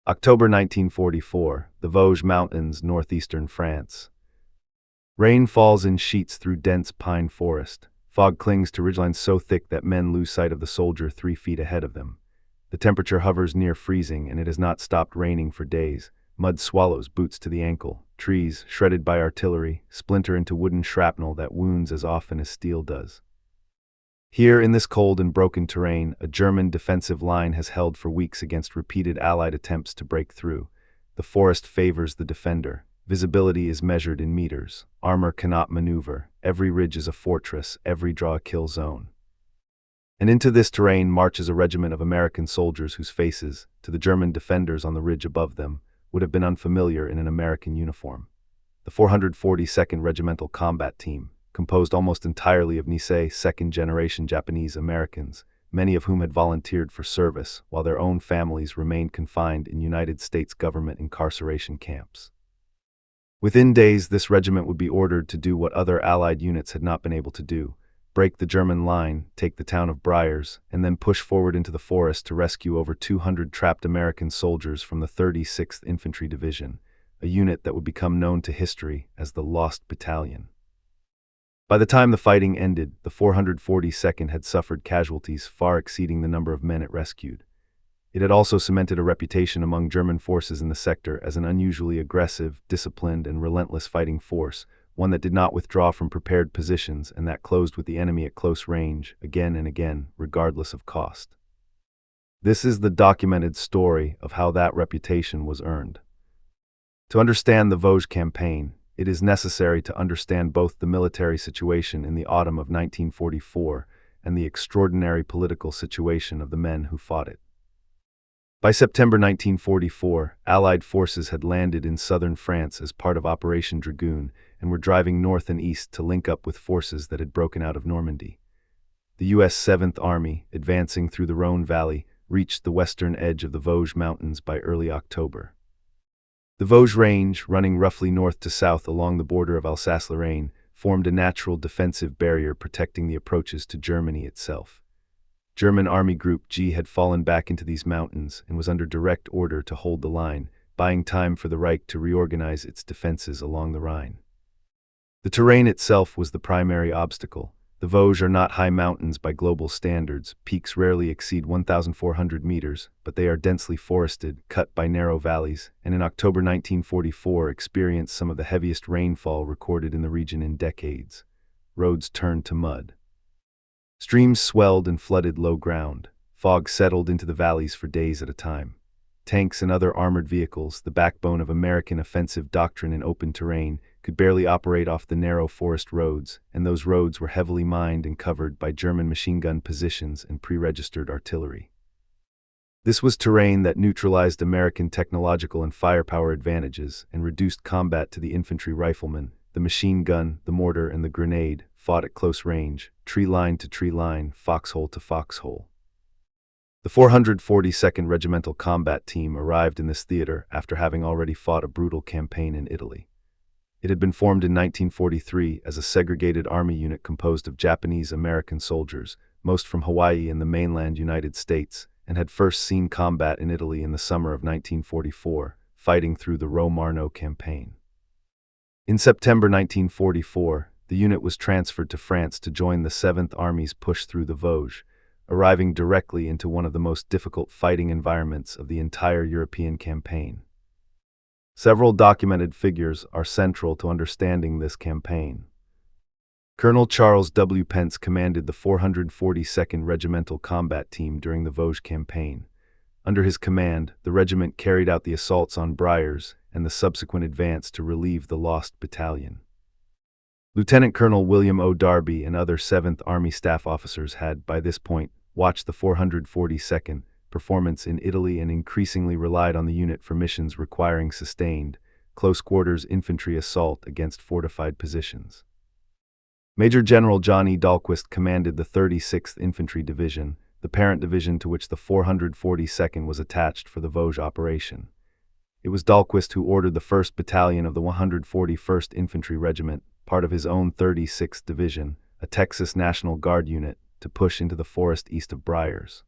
October 1944, the Vosges Mountains, northeastern France. Rain falls in sheets through dense pine forest. Fog clings to ridgelines so thick that men lose sight of the soldier 3 feet ahead of them. The temperature hovers near freezing, and it has not stopped raining for days. Mud swallows boots to the ankle. Trees, shredded by artillery, splinter into wooden shrapnel that wounds as often as steel does. Here, in this cold and broken terrain, a German defensive line has held for weeks against repeated Allied attempts to break through. The forest favors the defender. Visibility is measured in meters. Armor cannot maneuver. Every ridge is a fortress, every draw a kill zone. And into this terrain marches a regiment of American soldiers whose faces, to the German defenders on the ridge above them, would have been unfamiliar in an American uniform. The 442nd Regimental Combat Team, composed almost entirely of Nisei second-generation Japanese Americans, many of whom had volunteered for service, while their own families remained confined in United States government incarceration camps. Within days, this regiment would be ordered to do what other Allied units had not been able to do: break the German line, take the town of Briars, and then push forward into the forest to rescue over 200 trapped American soldiers from the 36th Infantry Division, a unit that would become known to history as the Lost Battalion. By the time the fighting ended, the 442nd had suffered casualties far exceeding the number of men it rescued. It had also cemented a reputation among German forces in the sector as an unusually aggressive, disciplined, and relentless fighting force, one that did not withdraw from prepared positions and that closed with the enemy at close range, again and again, regardless of cost. This is the documented story of how that reputation was earned. To understand the Vosges campaign, it is necessary to understand both the military situation in the autumn of 1944 and the extraordinary political situation of the men who fought it. By September 1944, Allied forces had landed in southern France as part of Operation Dragoon and were driving north and east to link up with forces that had broken out of Normandy. The U.S. 7th Army, advancing through the Rhône Valley, reached the western edge of the Vosges Mountains by early October. The Vosges Range, running roughly north to south along the border of Alsace-Lorraine, formed a natural defensive barrier protecting the approaches to Germany itself. German Army Group G had fallen back into these mountains and was under direct order to hold the line, buying time for the Reich to reorganize its defenses along the Rhine. The terrain itself was the primary obstacle. The Vosges are not high mountains by global standards. Peaks rarely exceed 1,400 meters, but they are densely forested, cut by narrow valleys, and in October 1944 experienced some of the heaviest rainfall recorded in the region in decades. Roads turned to mud. Streams swelled and flooded low ground. Fog settled into the valleys for days at a time. Tanks and other armored vehicles, the backbone of American offensive doctrine in open terrain, could barely operate off the narrow forest roads, and those roads were heavily mined and covered by German machine gun positions and pre-registered artillery. This was terrain that neutralized American technological and firepower advantages and reduced combat to the infantry rifleman, the machine gun, the mortar, and the grenade, fought at close range, tree line to tree line, foxhole to foxhole. The 442nd Regimental Combat Team arrived in this theater after having already fought a brutal campaign in Italy. It had been formed in 1943 as a segregated army unit composed of Japanese-American soldiers, most from Hawaii and the mainland United States, and had first seen combat in Italy in the summer of 1944, fighting through the Ro-Marno campaign. In September 1944, the unit was transferred to France to join the 7th Army's push through the Vosges, arriving directly into one of the most difficult fighting environments of the entire European campaign. Several documented figures are central to understanding this campaign. Colonel Charles W. Pence commanded the 442nd Regimental Combat Team during the Vosges campaign. Under his command, the regiment carried out the assaults on Briars and the subsequent advance to relieve the Lost Battalion. Lieutenant Colonel William O. Darby and other 7th Army staff officers had, by this point, watched the 442nd performance in Italy and increasingly relied on the unit for missions requiring sustained, close-quarters infantry assault against fortified positions. Major General John E. Dahlquist commanded the 36th Infantry Division, the parent division to which the 442nd was attached for the Vosges operation. It was Dahlquist who ordered the 1st Battalion of the 141st Infantry Regiment, part of his own 36th Division, a Texas National Guard unit, to push into the forest east of Briars.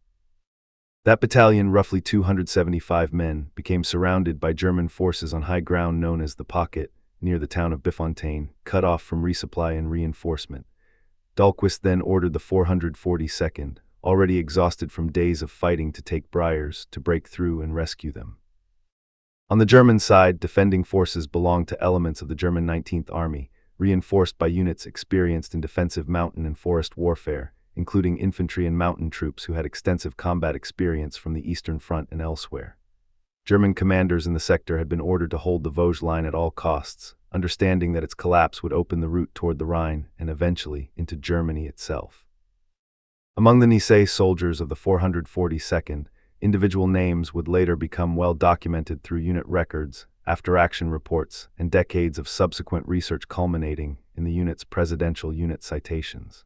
That battalion, roughly 275 men, became surrounded by German forces on high ground known as the Pocket, near the town of Bifontaine, cut off from resupply and reinforcement. Dahlquist then ordered the 442nd, already exhausted from days of fighting, to take Briars, to break through and rescue them. On the German side, defending forces belonged to elements of the German 19th Army, reinforced by units experienced in defensive mountain and forest warfare, including infantry and mountain troops who had extensive combat experience from the Eastern Front and elsewhere. German commanders in the sector had been ordered to hold the Vosges line at all costs, understanding that its collapse would open the route toward the Rhine and eventually into Germany itself. Among the Nice soldiers of the 442nd, individual names would later become well documented through unit records, after-action reports, and decades of subsequent research culminating in the unit's presidential unit citations.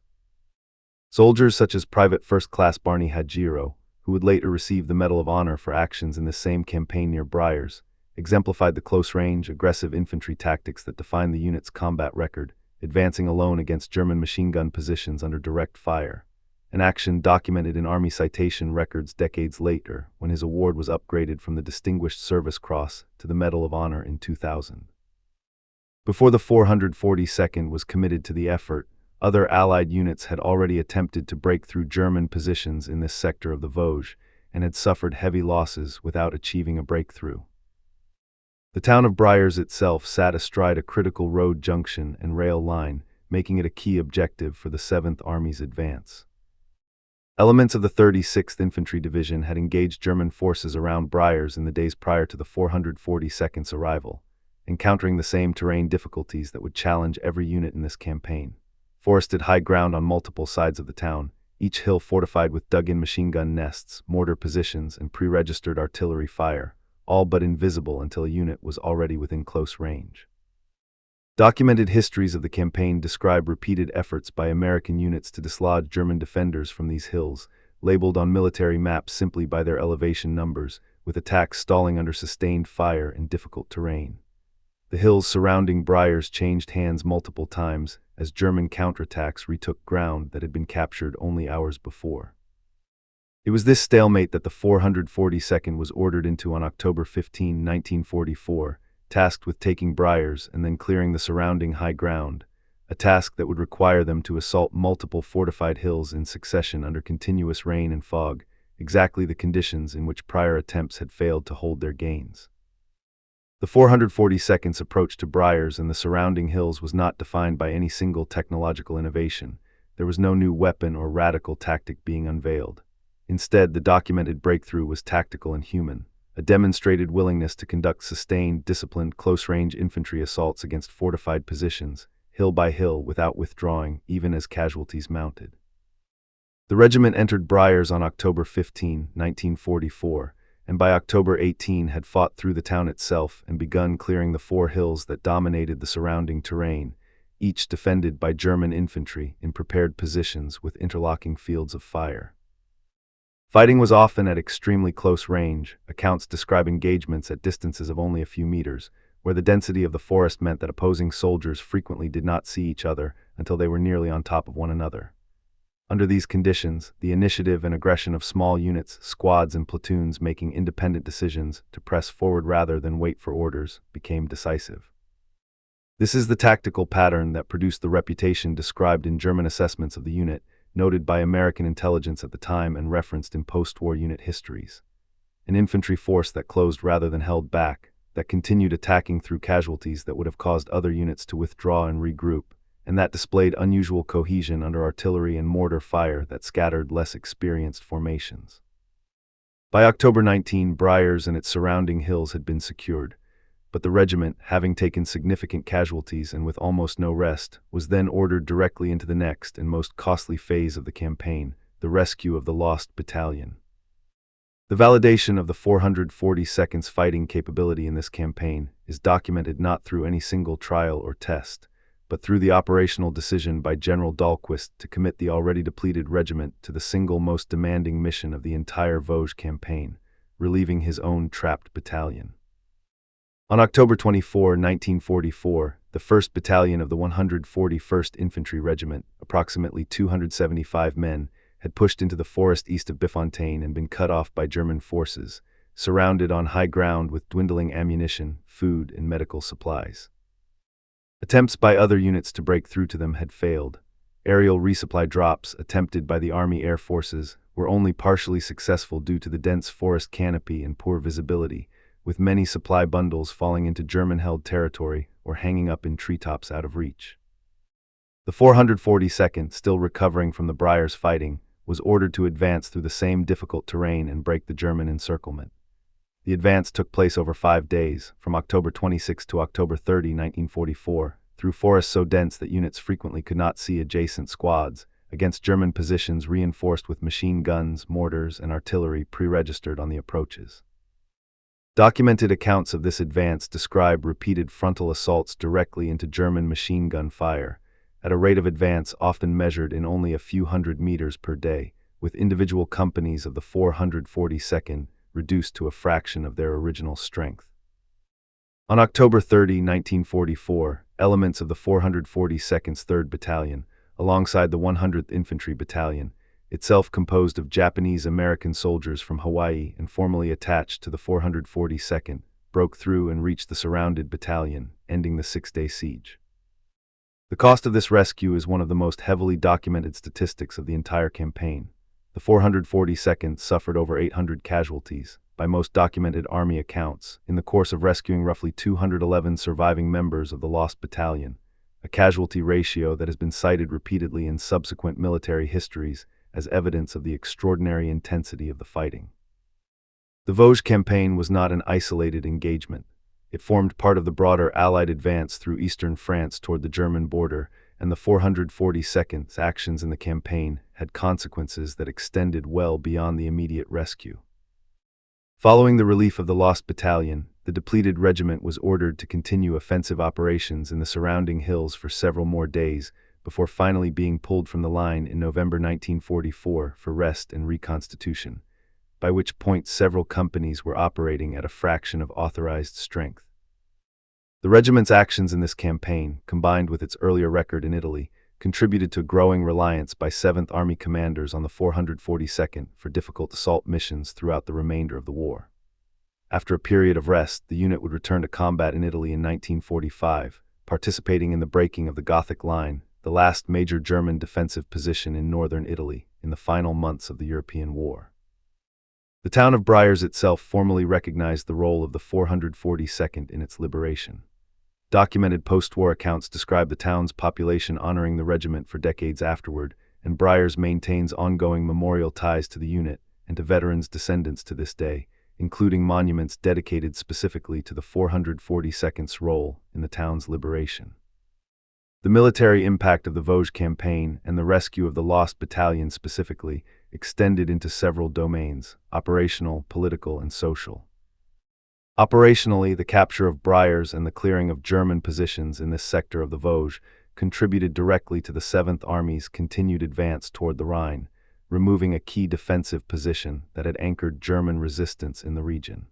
Soldiers such as Private First Class Barney Hajiro, who would later receive the Medal of Honor for actions in this same campaign near Briars, exemplified the close-range, aggressive infantry tactics that defined the unit's combat record, advancing alone against German machine gun positions under direct fire, an action documented in Army citation records decades later when his award was upgraded from the Distinguished Service Cross to the Medal of Honor in 2000. Before the 442nd was committed to the effort, other Allied units had already attempted to break through German positions in this sector of the Vosges and had suffered heavy losses without achieving a breakthrough. The town of Briars itself sat astride a critical road junction and rail line, making it a key objective for the 7th Army's advance. Elements of the 36th Infantry Division had engaged German forces around Briars in the days prior to the 442nd's arrival, encountering the same terrain difficulties that would challenge every unit in this campaign. Forested high ground on multiple sides of the town, each hill fortified with dug-in machine gun nests, mortar positions, and pre-registered artillery fire, all but invisible until a unit was already within close range. Documented histories of the campaign describe repeated efforts by American units to dislodge German defenders from these hills, labeled on military maps simply by their elevation numbers, with attacks stalling under sustained fire in difficult terrain. The hills surrounding Briars changed hands multiple times as German counterattacks retook ground that had been captured only hours before. It was this stalemate that the 442nd was ordered into on October 15, 1944, tasked with taking Briars and then clearing the surrounding high ground, a task that would require them to assault multiple fortified hills in succession under continuous rain and fog, exactly the conditions in which prior attempts had failed to hold their gains. The 442nd's approach to Briars and the surrounding hills was not defined by any single technological innovation. There was no new weapon or radical tactic being unveiled. Instead, the documented breakthrough was tactical and human, a demonstrated willingness to conduct sustained, disciplined, close-range infantry assaults against fortified positions, hill by hill, without withdrawing, even as casualties mounted. The regiment entered Briars on October 15, 1944, and by October 18 had fought through the town itself and begun clearing the 4 hills that dominated the surrounding terrain, each defended by German infantry in prepared positions with interlocking fields of fire. Fighting was often at extremely close range, accounts describe engagements at distances of only a few meters, where the density of the forest meant that opposing soldiers frequently did not see each other until they were nearly on top of one another. Under these conditions, the initiative and aggression of small units, squads, and platoons making independent decisions to press forward rather than wait for orders became decisive. This is the tactical pattern that produced the reputation described in German assessments of the unit, noted by American intelligence at the time and referenced in post-war unit histories. An infantry force that closed rather than held back, that continued attacking through casualties that would have caused other units to withdraw and regroup, and that displayed unusual cohesion under artillery and mortar fire that scattered less experienced formations. By October 19, Briars and its surrounding hills had been secured, but the regiment, having taken significant casualties and with almost no rest, was then ordered directly into the next and most costly phase of the campaign, the rescue of the lost battalion. The validation of the 442nd's fighting capability in this campaign is documented not through any single trial or test, but through the operational decision by General Dahlquist to commit the already depleted regiment to the single most demanding mission of the entire Vosges campaign, relieving his own trapped battalion. On October 24, 1944, the 1st Battalion of the 141st Infantry Regiment, approximately 275 men, had pushed into the forest east of Bifontaine and been cut off by German forces, surrounded on high ground with dwindling ammunition, food, and medical supplies. Attempts by other units to break through to them had failed. Aerial resupply drops attempted by the Army Air Forces were only partially successful due to the dense forest canopy and poor visibility, with many supply bundles falling into German-held territory or hanging up in treetops out of reach. The 442nd, still recovering from the Briers fighting, was ordered to advance through the same difficult terrain and break the German encirclement. The advance took place over 5 days, from October 26 to October 30, 1944, through forests so dense that units frequently could not see adjacent squads, against German positions reinforced with machine guns, mortars, and artillery pre-registered on the approaches. Documented accounts of this advance describe repeated frontal assaults directly into German machine gun fire, at a rate of advance often measured in only a few hundred meters per day, with individual companies of the 442nd reduced to a fraction of their original strength. On October 30, 1944, elements of the 442nd's 3rd Battalion, alongside the 100th Infantry Battalion, itself composed of Japanese-American soldiers from Hawaii and formerly attached to the 442nd, broke through and reached the surrounded battalion, ending the 6-day siege. The cost of this rescue is one of the most heavily documented statistics of the entire campaign. The 442nd suffered over 800 casualties, by most documented Army accounts, in the course of rescuing roughly 211 surviving members of the lost battalion, a casualty ratio that has been cited repeatedly in subsequent military histories as evidence of the extraordinary intensity of the fighting. The Vosges campaign was not an isolated engagement. It formed part of the broader Allied advance through eastern France toward the German border, and the 442nd's actions in the campaign had consequences that extended well beyond the immediate rescue. Following the relief of the lost battalion, the depleted regiment was ordered to continue offensive operations in the surrounding hills for several more days, before finally being pulled from the line in November 1944 for rest and reconstitution, by which point several companies were operating at a fraction of authorized strength. The regiment's actions in this campaign, combined with its earlier record in Italy, contributed to growing reliance by 7th Army commanders on the 442nd for difficult assault missions throughout the remainder of the war. After a period of rest, the unit would return to combat in Italy in 1945, participating in the breaking of the Gothic Line, the last major German defensive position in northern Italy in the final months of the European War. The town of Briers itself formally recognized the role of the 442nd in its liberation. Documented post-war accounts describe the town's population honoring the regiment for decades afterward, and Briers maintains ongoing memorial ties to the unit and to veterans' descendants to this day, including monuments dedicated specifically to the 442nd's role in the town's liberation. The military impact of the Vosges campaign and the rescue of the lost battalion specifically extended into several domains: operational, political, and social. Operationally, the capture of Briers and the clearing of German positions in this sector of the Vosges contributed directly to the 7th Army's continued advance toward the Rhine, removing a key defensive position that had anchored German resistance in the region.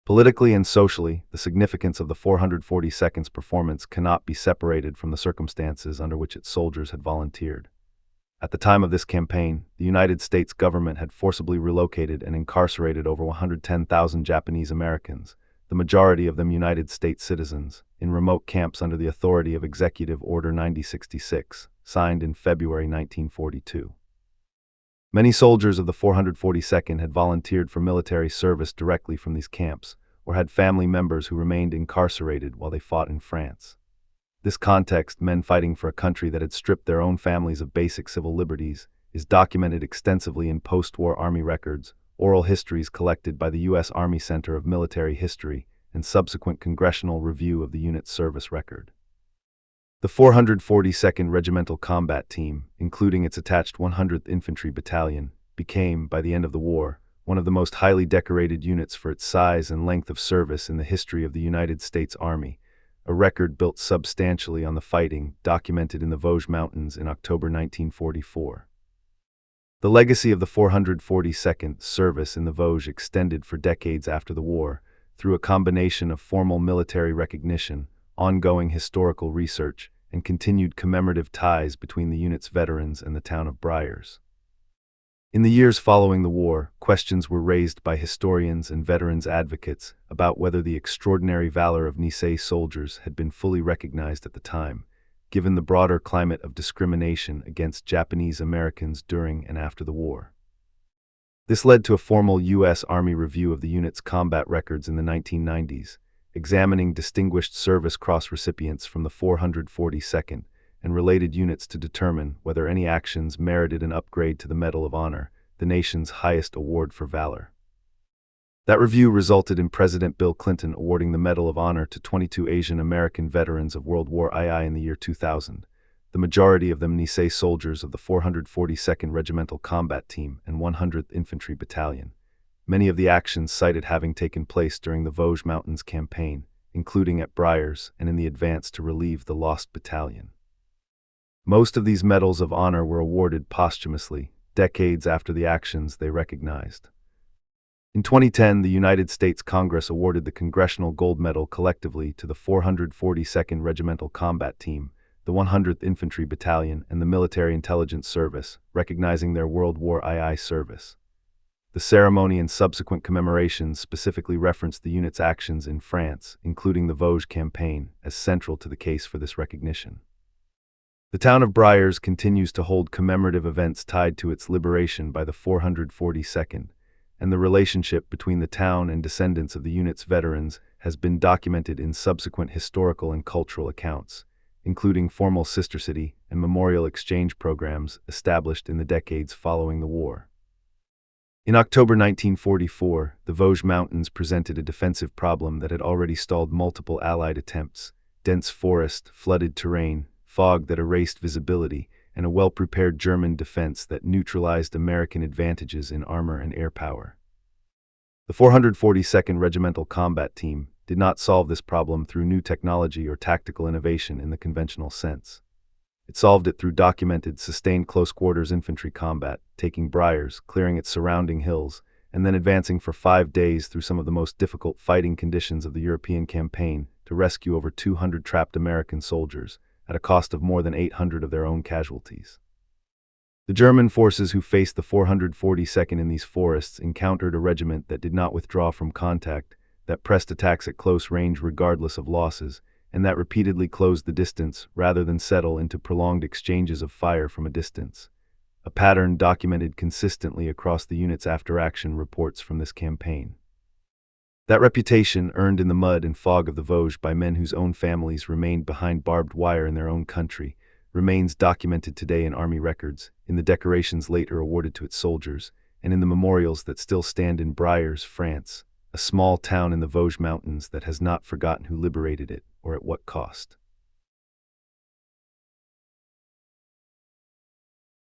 Politically and socially, the significance of the 442nd's performance cannot be separated from the circumstances under which its soldiers had volunteered. At the time of this campaign, the United States government had forcibly relocated and incarcerated over 110,000 Japanese Americans, the majority of them United States citizens, in remote camps under the authority of Executive Order 9066, signed in February 1942. Many soldiers of the 442nd had volunteered for military service directly from these camps, or had family members who remained incarcerated while they fought in France. This context, men fighting for a country that had stripped their own families of basic civil liberties, is documented extensively in post-war Army records, oral histories collected by the U.S. Army Center of Military History, and subsequent congressional review of the unit's service record. The 442nd Regimental Combat Team, including its attached 100th Infantry Battalion, became, by the end of the war, one of the most highly decorated units for its size and length of service in the history of the United States Army, a record built substantially on the fighting documented in the Vosges Mountains in October 1944. The legacy of the 442nd service in the Vosges extended for decades after the war, through a combination of formal military recognition, ongoing historical research, and continued commemorative ties between the unit's veterans and the town of Briers. In the years following the war, questions were raised by historians and veterans advocates about whether the extraordinary valor of Nisei soldiers had been fully recognized at the time, given the broader climate of discrimination against Japanese Americans during and after the war. This led to a formal U.S. Army review of the unit's combat records in the 1990s, examining Distinguished Service Cross recipients from the 442nd and related units to determine whether any actions merited an upgrade to the Medal of Honor, the nation's highest award for valor. That review resulted in President Bill Clinton awarding the Medal of Honor to 22 Asian American veterans of World War II in the year 2000, the majority of them Nisei soldiers of the 442nd Regimental Combat Team and 100th Infantry Battalion, many of the actions cited having taken place during the Vosges Mountains campaign, including at Briars and in the advance to relieve the lost battalion. Most of these medals of honor were awarded posthumously, decades after the actions they recognized. In 2010, the United States Congress awarded the Congressional Gold Medal collectively to the 442nd Regimental Combat Team, the 100th Infantry Battalion, and the Military Intelligence Service, recognizing their World War II service. The ceremony and subsequent commemorations specifically referenced the unit's actions in France, including the Vosges campaign, as central to the case for this recognition. The town of Briars continues to hold commemorative events tied to its liberation by the 442nd, and the relationship between the town and descendants of the unit's veterans has been documented in subsequent historical and cultural accounts, including formal sister city and memorial exchange programs established in the decades following the war. In October 1944, the Vosges Mountains presented a defensive problem that had already stalled multiple Allied attempts: dense forest, flooded terrain, fog that erased visibility, and a well-prepared German defense that neutralized American advantages in armor and air power. The 442nd Regimental Combat Team did not solve this problem through new technology or tactical innovation in the conventional sense. It solved it through documented, sustained close-quarters infantry combat, taking Briars, clearing its surrounding hills, and then advancing for 5 days through some of the most difficult fighting conditions of the European campaign to rescue over 200 trapped American soldiers, at a cost of more than 800 of their own casualties. The German forces who faced the 442nd in these forests encountered a regiment that did not withdraw from contact, that pressed attacks at close range regardless of losses, and that repeatedly closed the distance rather than settle into prolonged exchanges of fire from a distance, a pattern documented consistently across the unit's after-action reports from this campaign. That reputation, earned in the mud and fog of the Vosges by men whose own families remained behind barbed wire in their own country, remains documented today in Army records, in the decorations later awarded to its soldiers, and in the memorials that still stand in Briars, France, a small town in the Vosges Mountains that has not forgotten who liberated it or at what cost.